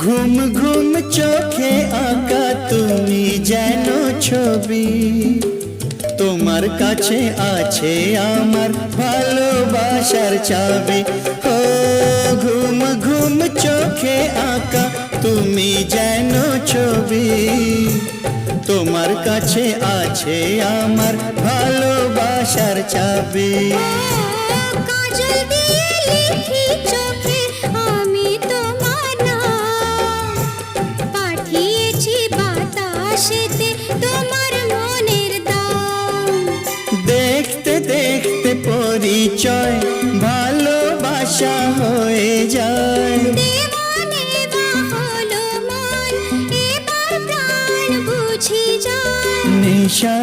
ঘুম ঘুম চোখে আঁকা তুমি যেন ছবি, তোমার কাছে আছে আমার ভালোবাসার চাবি। ও ঘুম ঘুম চোখে আঁকা তুমি যেন ছবি, তোমার কাছে আছে আমার ভালোবাসার চাবি। কাজল দিয়ে লিখি চোখে আমি তোমার নাম, পাঠিয়েছি বাতাসেতে তোমার মনের দাম। দেখতে দেখতে পরিচয় ভালোবাসা হয়ে যায়, দেওয়ানে বা হলো মন, এবার প্রাণ বুঝি যায়। নিশা